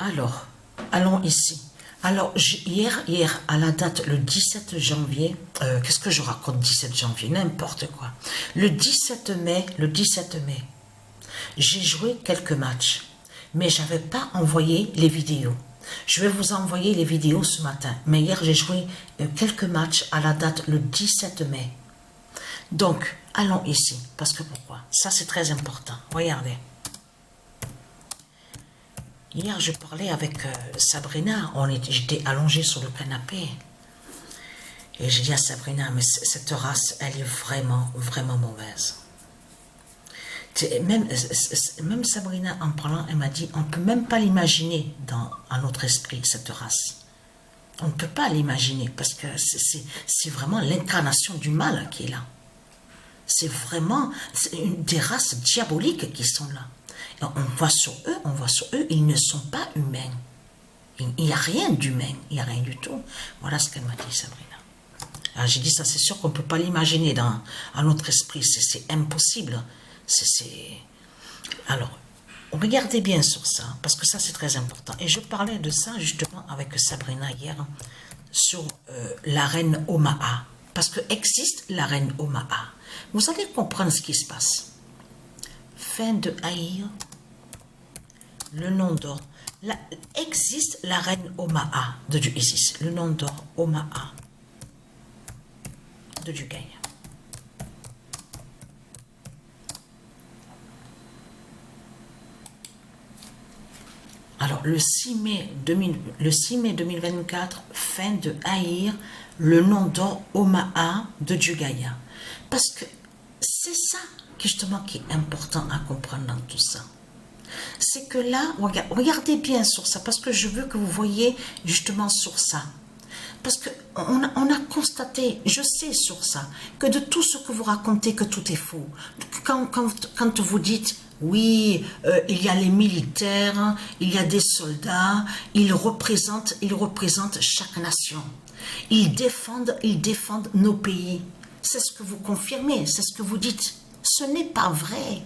Alors, allons ici. Alors, hier, à la date, le 17 janvier, qu'est-ce que je raconte 17 janvier? N'importe quoi. Le 17 mai, j'ai joué quelques matchs, mais je n'avais pas envoyé les vidéos. Je vais vous envoyer les vidéos ce matin, mais hier, j'ai joué quelques matchs à la date, le 17 mai. Donc, allons ici, parce que pourquoi? Ça, c'est très important. Regardez. Hier, je parlais avec Sabrina, j'étais allongée sur le canapé. Et j'ai dit à Sabrina, mais cette race, elle est vraiment, vraiment mauvaise. Même Sabrina, en parlant, elle m'a dit, on ne peut même pas l'imaginer à notre esprit, cette race. On ne peut pas l'imaginer, parce que c'est vraiment l'incarnation du mal qui est là. C'est vraiment des races diaboliques qui sont là. On voit sur eux, ils ne sont pas humains. Il n'y a rien d'humain, il n'y a rien du tout. Voilà ce qu'elle m'a dit, Sabrina. Alors j'ai dit, ça c'est sûr qu'on ne peut pas l'imaginer à notre esprit, c'est impossible. Alors, regardez bien sur ça, parce que ça c'est très important. Et je parlais de ça justement avec Sabrina hier, sur la reine Omaha. Parce que existe la reine Omaha. Vous allez comprendre ce qui se passe. Fin de haïr le nom d'or. Existe la reine Omaha de Dieu Isis. Le nom d'or Omaha de Dieu Gaïa. Alors, le 6 mai 2024, fin de haïr le nom d'or Omaha de Dieu Gaïa. Parce que c'est ça justement qui est important à comprendre dans tout ça. C'est que là, regardez bien sur ça, parce que je veux que vous voyez justement sur ça. Parce qu'on a constaté, je sais sur ça, que de tout ce que vous racontez, que tout est faux. Quand vous dites, oui, il y a les militaires, il y a des soldats, ils représentent chaque nation. Ils défendent nos pays. C'est ce que vous confirmez, c'est ce que vous dites. Ce n'est pas vrai.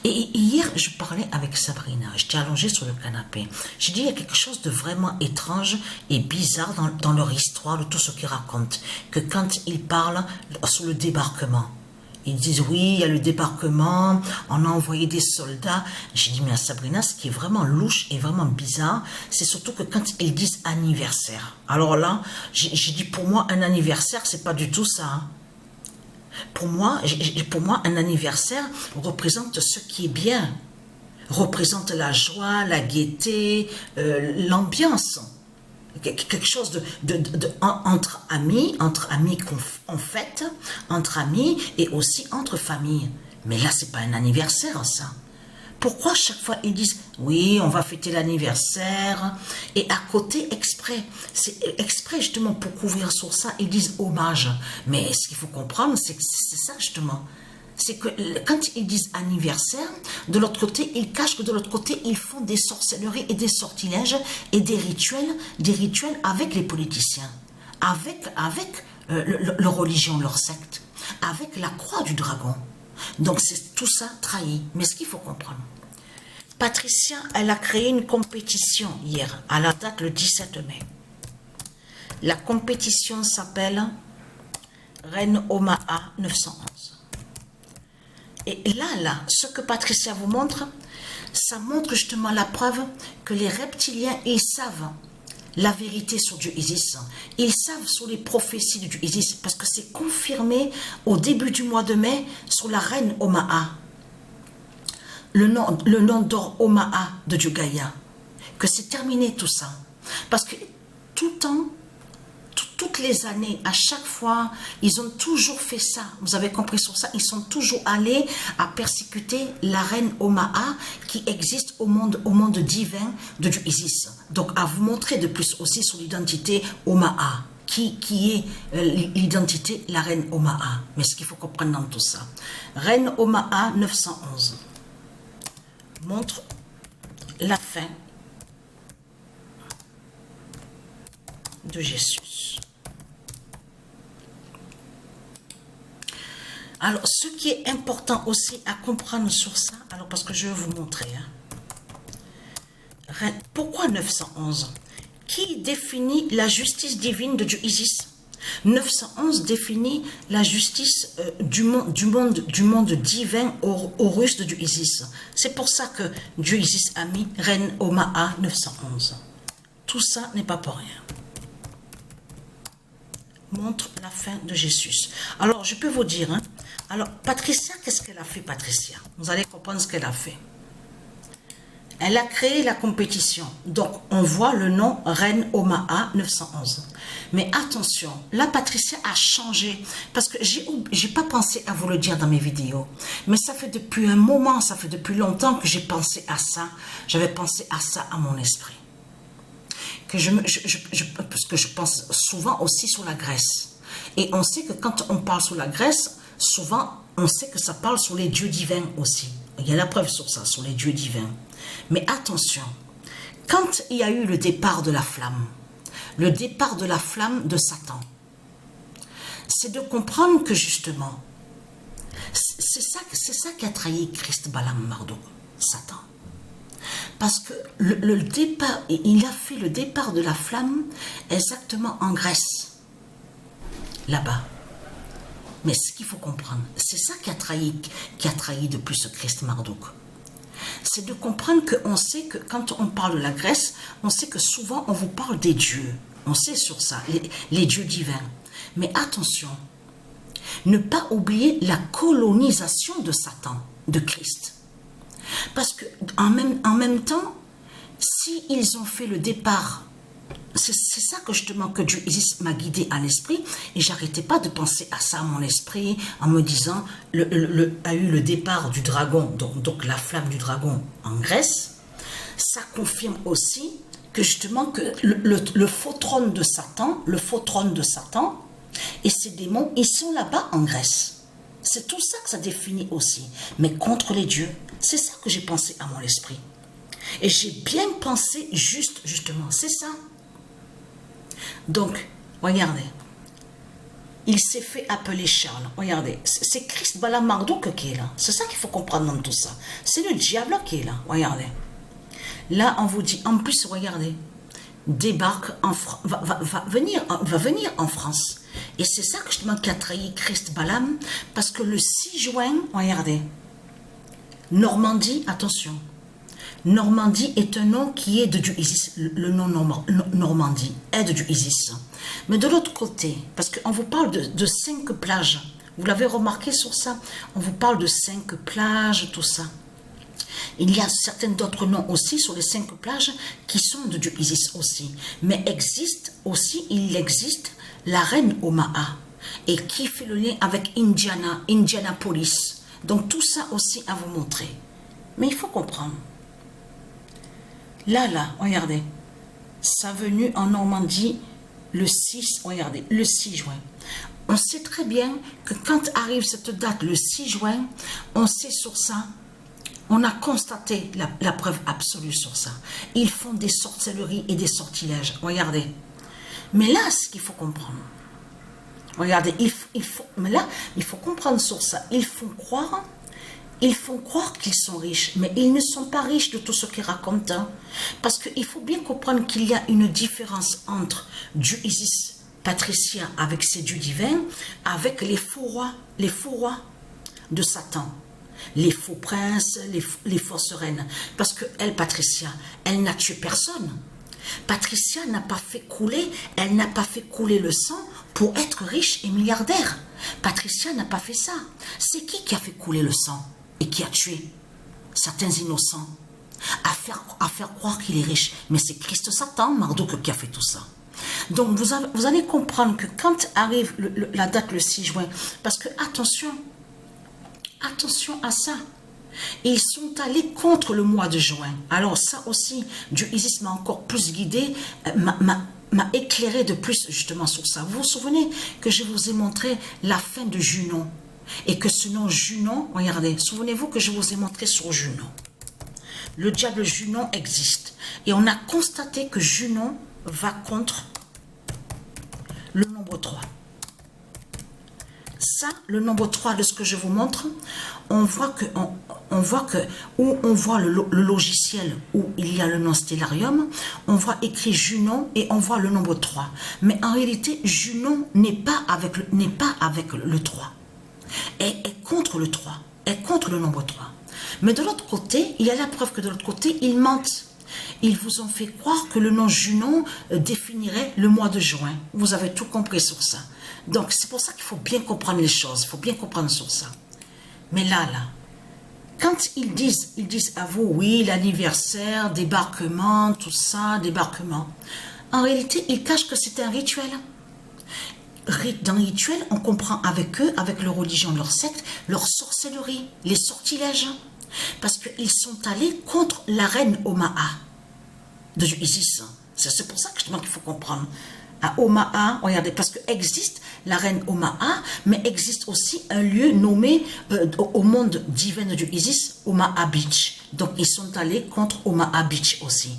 Et hier, je parlais avec Sabrina, j'étais allongée sur le canapé. J'ai dit, il y a quelque chose de vraiment étrange et bizarre dans leur histoire, de tout ce qu'ils racontent. Que quand ils parlent sur le débarquement, ils disent, oui, il y a le débarquement, on a envoyé des soldats. J'ai dit, mais à Sabrina, ce qui est vraiment louche et vraiment bizarre, c'est surtout que quand ils disent anniversaire. Alors là, j'ai dit, pour moi, un anniversaire, c'est pas du tout ça, hein. Pour moi, un anniversaire représente ce qui est bien, représente la joie, la gaieté, l'ambiance. Quelque chose entre amis qu'on fête, entre amis et aussi entre familles. Mais là, c'est pas un anniversaire, ça. Pourquoi chaque fois ils disent oui, on va fêter l'anniversaire, et à côté c'est exprès justement pour couvrir sur ça, ils disent hommage. Mais ce qu'il faut comprendre, c'est que c'est ça justement. C'est que quand ils disent anniversaire, de l'autre côté, ils cachent que de l'autre côté, ils font des sorcelleries et des sortilèges et des rituels avec les politiciens, avec leur religion, leur secte, avec la croix du dragon. Donc c'est tout ça trahi. Mais ce qu'il faut comprendre, Patricia, elle a créé une compétition hier, à la date le 17 mai. La compétition s'appelle Reine Omaha 911. Et là, ce que Patricia vous montre, ça montre justement la preuve que les reptiliens, ils savent la vérité sur Dieu Isis. Ils savent sur les prophéties de Dieu Isis, parce que c'est confirmé au début du mois de mai sur la reine Omaha. Le nom d'or Omaha de Dieu Gaïa. Que c'est terminé tout ça. Parce que tout le temps, toutes les années, à chaque fois, ils ont toujours fait ça. Vous avez compris sur ça? Ils sont toujours allés à persécuter la reine Omaha qui existe au monde divin de Dieu Isis. Donc, à vous montrer de plus aussi sur l'identité Omaha. Qui est l'identité, la reine Omaha. Mais ce qu'il faut comprendre dans tout ça. Reine Omaha 911 montre la fin de Jésus. Alors, ce qui est important aussi à comprendre sur ça, alors parce que je vais vous montrer, hein. Pourquoi 911? Qui définit la justice divine de Dieu Isis? 911 définit la justice du monde divin au russe de Dieu Isis. C'est pour ça que Dieu Isis a mis Reine Omaha 911. Tout ça n'est pas pour rien. Montre la fin de Jésus. Alors, je peux vous dire, hein, alors, Patricia, qu'est-ce qu'elle a fait, Patricia? Vous allez comprendre ce qu'elle a fait. Elle a créé la compétition. Donc, on voit le nom Reine Omaha 911. Mais attention, là, Patricia a changé. Parce que j'ai pas pensé à vous le dire dans mes vidéos. Mais ça fait depuis un moment, ça fait depuis longtemps que j'ai pensé à ça. J'avais pensé à ça à mon esprit. Parce que je pense souvent aussi sur la Grèce. Et on sait que quand on parle sur la Grèce, souvent, on sait que ça parle sur les dieux divins aussi. Il y a la preuve sur ça, sur les dieux divins. Mais attention, quand il y a eu le départ de la flamme de Satan, c'est de comprendre que justement, c'est ça qui a trahi Christ, Balaam, Marduk, Satan. Parce que le départ, il a fait le départ de la flamme exactement en Grèce, là-bas. Mais ce qu'il faut comprendre, c'est ça qui a trahi de plus Christ, Marduk. C'est de comprendre qu'on sait que quand on parle de la Grèce, on sait que souvent on vous parle des dieux. On sait sur ça, les dieux divins. Mais attention, ne pas oublier la colonisation de Satan, de Christ. Parce que en même temps, s'ils ont fait le départ, c'est ça que justement que Dieu Isis m'a guidé à l'esprit, et j'arrêtais pas de penser à ça à mon esprit, en me disant, a eu le départ du dragon, donc la flamme du dragon en Grèce. Ça confirme aussi que justement que le faux trône de Satan, et ses démons, ils sont là-bas en Grèce. C'est tout ça que ça définit aussi, mais contre les dieux. C'est ça que j'ai pensé à mon esprit. Et j'ai bien pensé justement, c'est ça. Donc, regardez, il s'est fait appeler Charles. Regardez, c'est Christ Balaam Marduk qui est là. C'est ça qu'il faut comprendre dans tout ça. C'est le diable qui est là. Regardez. Là, on vous dit, en plus, regardez, débarque en va venir en France. Et c'est ça que justement qu'a trahi Christ Balaam, parce que le 6 juin, regardez, Normandie, attention, Normandie est un nom qui est de Dieu Isis, le nom Normandie est de Dieu Isis. Mais de l'autre côté, parce qu'on vous parle de 5 plages, vous l'avez remarqué sur ça, on vous parle de 5 plages, tout ça. Il y a certains d'autres noms aussi sur les 5 plages qui sont de Dieu Isis aussi. Mais il existe la reine Omaha, et qui fait le lien avec Indianapolis. Donc tout ça aussi à vous montrer. Mais il faut comprendre. Là, regardez, sa venue en Normandie le 6 juin. On sait très bien que quand arrive cette date, le 6 juin, on sait sur ça, on a constaté la preuve absolue sur ça. Ils font des sorcelleries et des sortilèges. Regardez. Mais là, ce qu'il faut comprendre, regardez, mais là, il faut comprendre sur ça. Ils font croire qu'ils sont riches, mais ils ne sont pas riches de tout ce qu'ils racontent. Hein. Parce qu'il faut bien comprendre qu'il y a une différence entre Dieu Isis, Patricia, avec ses dieux divins, avec les faux rois de Satan. Les faux princes, les fausses reines. Parce que elle, Patricia, elle n'a tué personne. Patricia n'a pas fait couler, elle n'a pas fait couler le sang pour être riche et milliardaire. Patricia n'a pas fait ça. C'est qui a fait couler le sang et qui a tué certains innocents à faire croire qu'il est riche? Mais c'est Christ Satan, Marduk, qui a fait tout ça. Donc vous allez comprendre que quand arrive la date le 6 juin, parce que attention à ça, ils sont allés contre le mois de juin. Alors ça aussi, Dieu Isis m'a encore plus guidé, m'a éclairé de plus justement sur ça. Vous vous souvenez que je vous ai montré la fin de Junon, et que ce nom Junon, regardez, souvenez-vous que je vous ai montré sur Junon. Le diable Junon existe, et on a constaté que Junon va contre le nombre 3. Ça, le nombre 3 de ce que je vous montre, on voit que où on voit le logiciel où il y a le nom Stellarium, on voit écrit Junon et on voit le nombre 3. Mais en réalité, Junon n'est pas avec le 3. Elle est contre le 3. Elle est contre le nombre 3. Mais de l'autre côté, il y a la preuve que de l'autre côté, ils mentent. Ils vous ont fait croire que le nom Junon définirait le mois de juin. Vous avez tout compris sur ça. Donc, c'est pour ça qu'il faut bien comprendre les choses. Il faut bien comprendre sur ça. Mais là, quand ils disent à vous, oui, l'anniversaire, débarquement, tout ça, débarquement. En réalité, ils cachent que c'est un rituel. Dans le rituel, on comprend avec eux, avec leur religion, leur secte, leur sorcellerie, les sortilèges. Parce qu'ils sont allés contre la reine Omaa de Isis. C'est pour ça que justement qu'il faut comprendre. À Omaa, regardez, parce qu'existe la reine Omaa, mais existe aussi un lieu nommé au monde divin de Isis, Omaa Beach. Donc ils sont allés contre Omaa Beach aussi.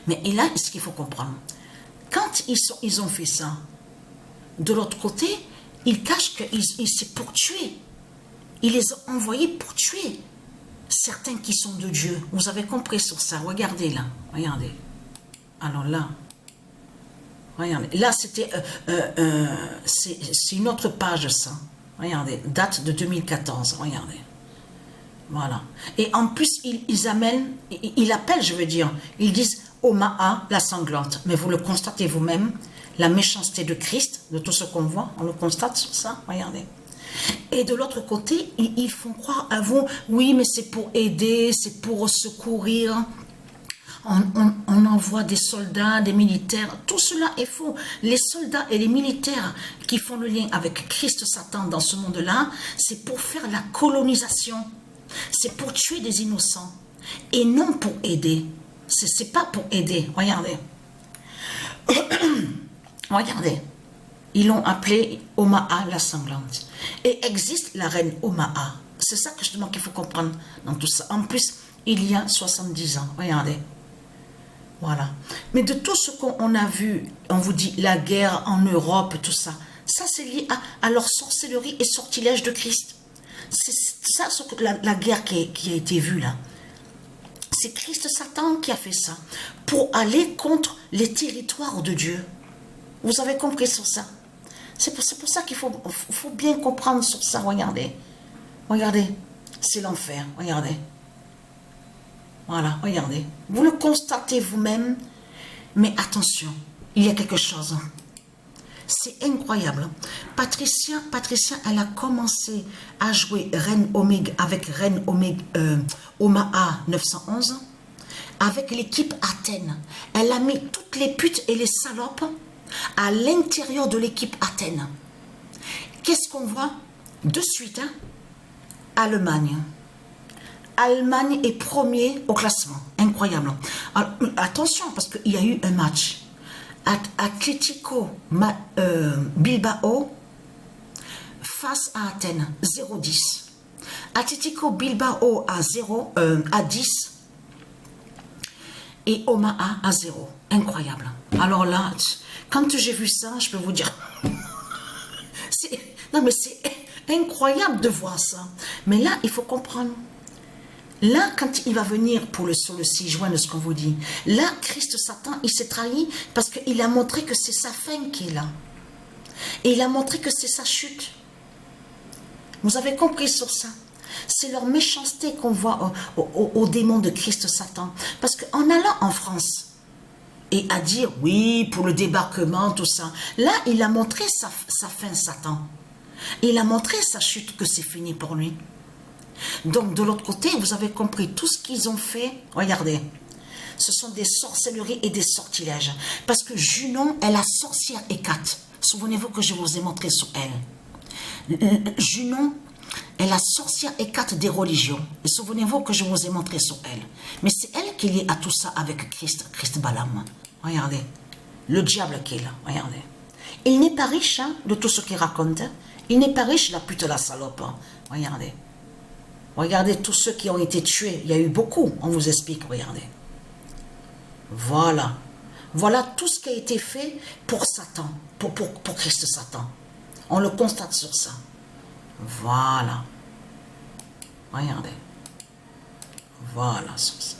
Mais et là, ce qu'il faut comprendre, quand ils ont fait ça, de l'autre côté, ils cachent que c'est pour tuer. Ils les ont envoyés pour tuer certains qui sont de Dieu. Vous avez compris sur ça. Regardez là. Regardez. Alors là. Regardez. Là, c'était... c'est une autre page, ça. Regardez. Date de 2014. Regardez. Voilà. Et en plus, ils appellent, je veux dire. Ils disent Omaa, la sanglante. Mais vous le constatez vous-même. La méchanceté de Christ, de tout ce qu'on voit. On le constate sur ça. Regardez. Et de l'autre côté, ils font croire à vous, oui, mais c'est pour aider, c'est pour secourir. On envoie des soldats, des militaires. Tout cela est faux. Les soldats et les militaires qui font le lien avec Christ Satan dans ce monde-là, c'est pour faire la colonisation. C'est pour tuer des innocents. Et non pour aider. C'est pas pour aider. Regardez. Regardez. Ils l'ont appelée Omaa la sanglante. Et existe la reine Omaa. C'est ça que justement qu'il faut comprendre dans tout ça. En plus, il y a 70 ans. Regardez. Voilà. Mais de tout ce qu'on a vu, on vous dit la guerre en Europe, tout ça. Ça, c'est lié à leur sorcellerie et sortilège de Christ. C'est ça, la guerre qui a été vue là. C'est Christ Satan qui a fait ça. Pour aller contre les territoires de Dieu. Vous avez compris sur ça? C'est pour ça qu'il faut bien comprendre sur ça. Regardez. Regardez. C'est l'enfer. Regardez. Voilà. Regardez. Vous le constatez vous-même. Mais attention. Il y a quelque chose. C'est incroyable. Patricia, elle a commencé à jouer Reine Oméga avec Reine Omaa 911. Avec l'équipe Athènes. Elle a mis toutes les putes et les salopes à l'intérieur de l'équipe Athènes. Qu'est-ce qu'on voit de suite? Allemagne. Allemagne est premier au classement. Incroyable. Alors, attention, parce qu'il y a eu un match. Atlético Bilbao face à Athènes, 0-10. Atlético Bilbao à 10 et Omaa à 0. Incroyable. Alors là, quand j'ai vu ça, je peux vous dire... non, mais c'est incroyable de voir ça. Mais là, il faut comprendre. Là, quand il va venir sur le 6 juin de ce qu'on vous dit, là, Christ Satan, il s'est trahi parce qu'il a montré que c'est sa fin qui est là. Et il a montré que c'est sa chute. Vous avez compris sur ça? C'est leur méchanceté qu'on voit au démon de Christ Satan. Parce qu'en allant en France, et à dire, oui, pour le débarquement, tout ça. Là, il a montré sa fin, Satan. Il a montré sa chute, que c'est fini pour lui. Donc, de l'autre côté, vous avez compris tout ce qu'ils ont fait. Regardez, ce sont des sorcelleries et des sortilèges. Parce que Junon est la sorcière Hécate. Souvenez-vous que je vous ai montré sur elle. Junon est la sorcière Hécate des religions. Et souvenez-vous que je vous ai montré sur elle. Mais c'est elle qui est liée à tout ça avec Christ Balaam. Regardez. Le diable qui est là. Regardez. Et il n'est pas riche de tout ce qu'il raconte. Il n'est pas riche, la pute, la salope. Regardez. Regardez tous ceux qui ont été tués. Il y a eu beaucoup. On vous explique. Regardez. Voilà. Voilà tout ce qui a été fait pour Satan. Pour Christ Satan. On le constate sur ça. Voilà. Regardez. Voilà, sur ça.